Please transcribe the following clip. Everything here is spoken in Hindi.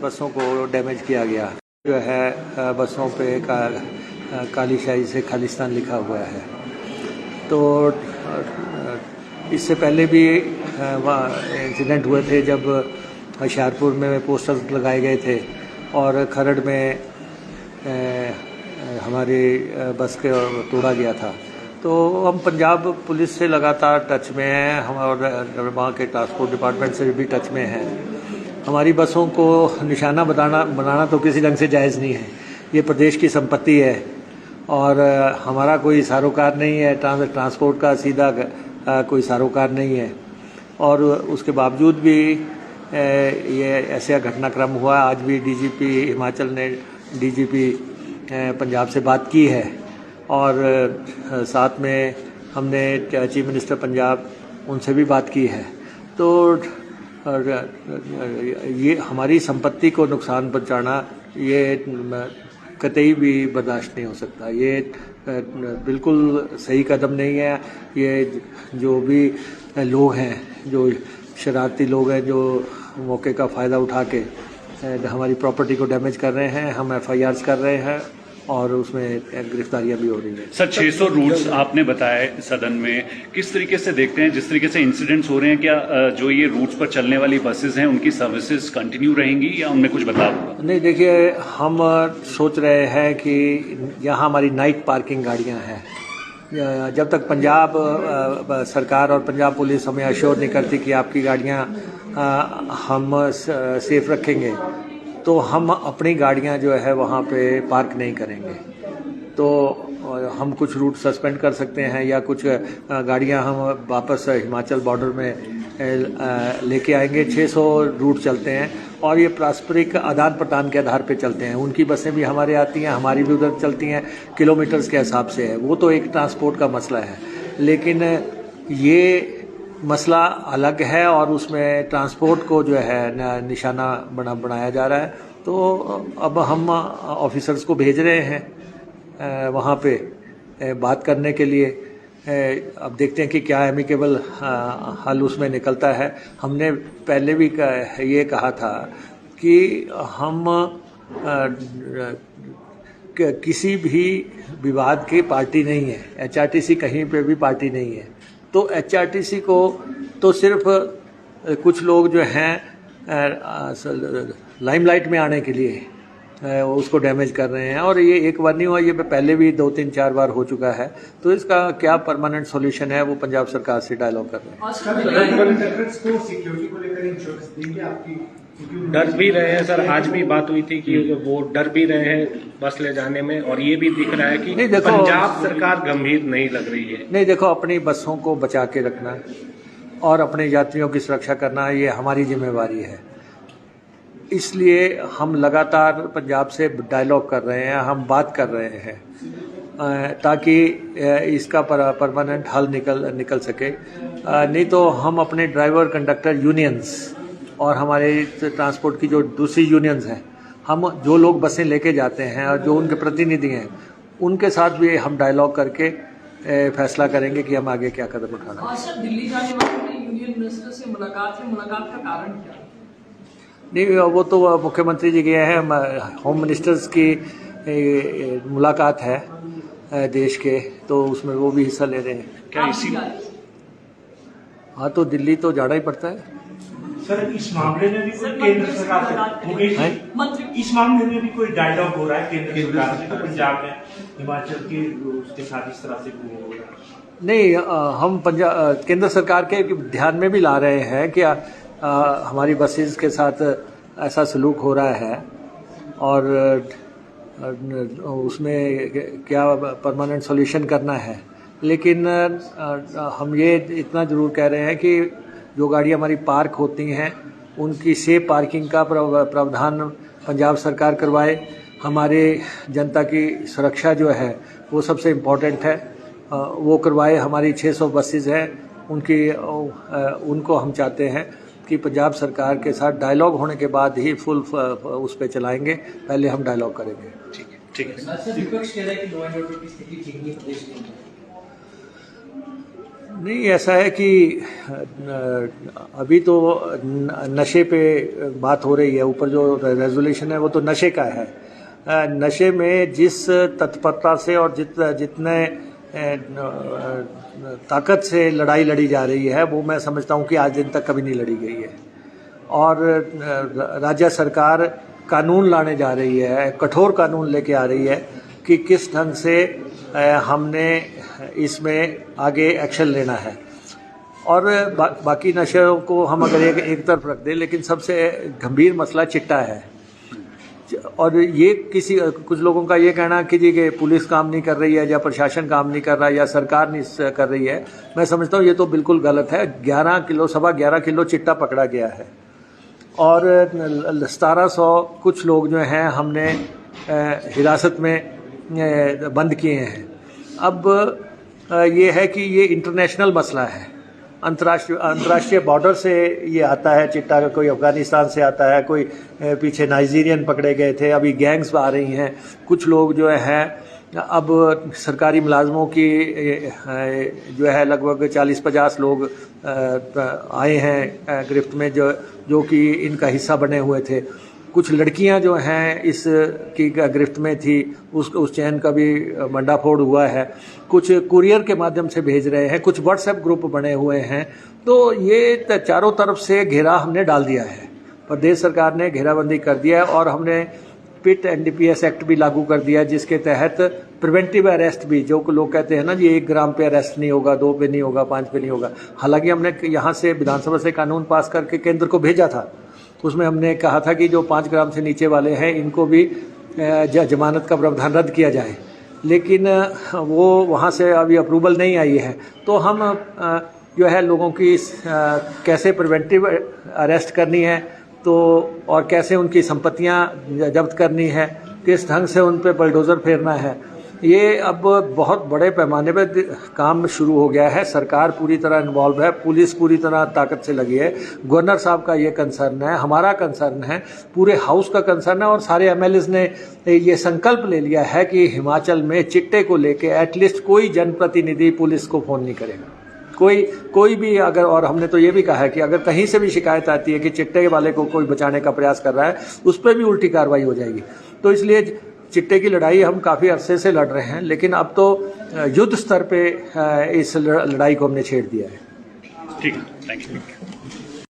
बसों को डैमेज किया गया। जो है बसों पे काली शाही से खालिस्तान लिखा हुआ है। तो इससे पहले भी इंसिडेंट हुए थे जब होशियारपुर में पोस्टर्स लगाए गए थे और खरड़ में हमारी बस के तोड़ा गया था। तो हम पंजाब पुलिस से लगातार टच में हैं, हम और वहाँ के ट्रांसपोर्ट डिपार्टमेंट से भी टच में हैं। हमारी बसों को निशाना बनाना तो किसी ढंग से जायज़ नहीं है। ये प्रदेश की संपत्ति है और हमारा कोई सरोकार नहीं है, ट्रांसपोर्ट का सीधा कोई सरोकार नहीं है। और उसके बावजूद भी ये ऐसा घटनाक्रम हुआ। आज भी डीजीपी हिमाचल ने डीजीपी पंजाब से बात की है और साथ में हमने चीफ मिनिस्टर पंजाब उनसे भी बात की है। तो ये हमारी संपत्ति को नुकसान पहुंचाना ये कतई भी बर्दाश्त नहीं हो सकता। ये बिल्कुल सही कदम नहीं है। ये जो भी लोग हैं, जो शरारती लोग हैं, जो मौके का फ़ायदा उठा के हमारी प्रॉपर्टी को डैमेज कर रहे हैं, हम एफआईआर्स कर रहे हैं और उसमें गिरफ्तारियां भी हो रही हैं। सर 600 रूट्स आपने बताया सदन में, किस तरीके से देखते हैं जिस तरीके से इंसिडेंट्स हो रहे हैं, क्या जो ये रूट्स पर चलने वाली बसेस हैं उनकी सर्विसेज कंटिन्यू रहेंगी या उनमें कुछ बदलाव होगा? नहीं, देखिए, हम सोच रहे हैं कि यहाँ हमारी नाइट पार्किंग गाड़ियाँ हैं। जब तक पंजाब सरकार और पंजाब पुलिस हमें अश्योर नहीं करती कि आपकी गाड़ियाँ हम सेफ रखेंगे, तो हम अपनी गाड़ियां जो है वहाँ पे पार्क नहीं करेंगे। तो हम कुछ रूट सस्पेंड कर सकते हैं या कुछ गाड़ियां हम वापस हिमाचल बॉर्डर में लेके आएंगे। 600 रूट चलते हैं और ये पारस्परिक आदान प्रदान के आधार पे चलते हैं। उनकी बसें भी हमारे आती हैं, हमारी भी उधर चलती हैं, किलोमीटर्स के हिसाब से है। वो तो एक ट्रांसपोर्ट का मसला है, लेकिन ये मसला अलग है और उसमें ट्रांसपोर्ट को जो है निशाना बनाया जा रहा है। तो अब हम ऑफिसर्स को भेज रहे हैं वहाँ पे बात करने के लिए। अब देखते हैं कि क्या एमिकेबल हल उसमें निकलता है। हमने पहले भी ये कहा था कि हम किसी भी विवाद की पार्टी नहीं है। एचआरटीसी कहीं पे भी पार्टी नहीं है। तो एचआरटीसी को तो सिर्फ कुछ लोग जो हैं लाइमलाइट में आने के लिए उसको डैमेज कर रहे हैं और ये एक बार नहीं हुआ, ये पहले भी 2-3-4 बार हो चुका है। तो इसका क्या परमानेंट सॉल्यूशन है वो पंजाब सरकार से डायलॉग कर रहे हैं। डर भी रहे हैं सर, आज भी बात हुई थी कि वो डर भी रहे हैं बस ले जाने में और ये भी दिख रहा है कि पंजाब सरकार गंभीर नहीं लग रही है। नहीं, देखो, अपनी बसों को बचा के रखना और अपने यात्रियों की सुरक्षा करना ये हमारी जिम्मेवारी है। इसलिए हम लगातार पंजाब से डायलॉग कर रहे हैं, हम बात कर रहे हैं ताकि इसका परमानेंट हल निकल सके। नहीं तो हम अपने ड्राइवर कंडक्टर यूनियंस और हमारे ट्रांसपोर्ट की जो दूसरी यूनियंस हैं, हम जो लोग बसें लेके जाते हैं और जो उनके प्रतिनिधि हैं, उनके साथ भी हम डायलॉग करके फैसला करेंगे कि हम आगे क्या कदम उठाना है। सर, दिल्ली जाने वाले यूनियन मिनिस्टर से मुलाकात का कारण क्या है? नहीं, वो तो मुख्यमंत्री जी गए हैं। होम मिनिस्टर्स की मुलाकात है देश के, तो उसमें वो भी हिस्सा ले रहे हैं। क्या इसी हाँ, तो दिल्ली तो जाना ही पड़ता है। सर, इस मामले में भी कोई केंद्र सरकार से इस मामले में भी कोई डायलॉग हो रहा है केंद्र सरकार से? तो पंजाब में हिमाचल के उसके साथ इस तरह से हो रहा है? नहीं, हम केंद्र सरकार के ध्यान में भी ला रहे हैं कि हमारी बसेस के साथ ऐसा सलूक हो रहा है और उसमें क्या परमानेंट सॉल्यूशन करना है। लेकिन हम ये इतना ज़रूर कह रहे हैं कि जो गाड़ी हमारी पार्क होती हैं उनकी सेफ पार्किंग का प्रावधान पंजाब सरकार करवाए। हमारे जनता की सुरक्षा जो है वो सबसे इम्पोर्टेंट है, वो करवाए। हमारी 600 बसेस हैं, उनको हम चाहते हैं कि पंजाब सरकार के साथ डायलॉग होने के बाद ही फुल उस पर चलाएंगे। पहले हम डायलॉग करेंगे। ठीक है। विपक्ष कह रहा है कि लॉ एंड ऑर्डर की स्थिति ठीक नहीं प्रदेश में। नहीं, ऐसा है कि अभी तो नशे पे बात हो रही है, ऊपर जो रेजोल्यूशन है वो तो नशे का है। नशे में जिस तत्परता से और जितने ताकत से लड़ाई लड़ी जा रही है वो मैं समझता हूँ कि आज दिन तक कभी नहीं लड़ी गई है। और राज्य सरकार कानून लाने जा रही है, कठोर कानून लेके आ रही है कि किस ढंग से हमने इसमें आगे एक्शन लेना है। और बाकी नशों को हम अगर एक तरफ रख दें, लेकिन सबसे गंभीर मसला चिट्टा है। और ये कुछ लोगों का ये कहना कि पुलिस काम नहीं कर रही है या प्रशासन काम नहीं कर रहा है या सरकार नहीं कर रही है, मैं समझता हूँ ये तो बिल्कुल गलत है। 11 किलो चिट्टा पकड़ा गया है और 1700 कुछ लोग जो हैं हमने हिरासत में बंद किए हैं। अब ये है कि ये इंटरनेशनल मसला है, अंतर्राष्ट्रीय बॉर्डर से ये आता है चिट्टा। कोई अफगानिस्तान से आता है, कोई पीछे नाइजीरियन पकड़े गए थे, अभी गैंग्स आ रही हैं। कुछ लोग जो हैं अब सरकारी मुलाजमों की जो है लगभग 40-50 लोग आए हैं गिरफ्त में, जो कि इनका हिस्सा बने हुए थे। कुछ लड़कियां जो हैं इस की गिरफ्त में थी, उस चैन का भी मंडाफोड़ हुआ है। कुछ कुरियर के माध्यम से भेज रहे हैं, कुछ व्हाट्सएप ग्रुप बने हुए हैं। तो ये चारों तरफ से घेरा हमने डाल दिया है, प्रदेश सरकार ने घेराबंदी कर दिया है। और हमने पिट एनडीपीएस एक्ट भी लागू कर दिया, जिसके तहत प्रिवेंटिव अरेस्ट भी, जो लोग कहते हैं ना जी 1 ग्राम पे अरेस्ट नहीं होगा, 2 पे नहीं होगा, 5 पे नहीं होगा। हालांकि हमने यहाँ से विधानसभा से कानून पास करके केंद्र को भेजा था, उसमें हमने कहा था कि जो 5 ग्राम से नीचे वाले हैं इनको भी जमानत का प्रावधान रद्द किया जाए, लेकिन वो वहाँ से अभी अप्रूवल नहीं आई है। तो हम जो है लोगों की कैसे प्रिवेंटिव अरेस्ट करनी है तो और कैसे उनकी संपत्तियां जब्त करनी है, किस ढंग से उन पे बलडोज़र फेरना है, ये अब बहुत बड़े पैमाने पर काम शुरू हो गया है। सरकार पूरी तरह इन्वॉल्व है, पुलिस पूरी तरह ताकत से लगी है। गवर्नर साहब का ये कंसर्न है, हमारा कंसर्न है, पूरे हाउस का कंसर्न है। और सारे एमएलएस ने ये संकल्प ले लिया है कि हिमाचल में चिट्टे को लेके एटलीस्ट कोई जनप्रतिनिधि पुलिस को फ़ोन नहीं करेगा, कोई भी अगर। और हमने तो ये भी कहा है कि अगर कहीं से भी शिकायत आती है कि चिट्टे वाले को कोई बचाने का प्रयास कर रहा है, उस पर भी उल्टी कार्रवाई हो जाएगी। तो इसलिए चिट्टे की लड़ाई हम काफ़ी अरसे से लड़ रहे हैं, लेकिन अब तो युद्ध स्तर पे इस लड़ाई को हमने छेड़ दिया है। ठीक है, थैंक यू।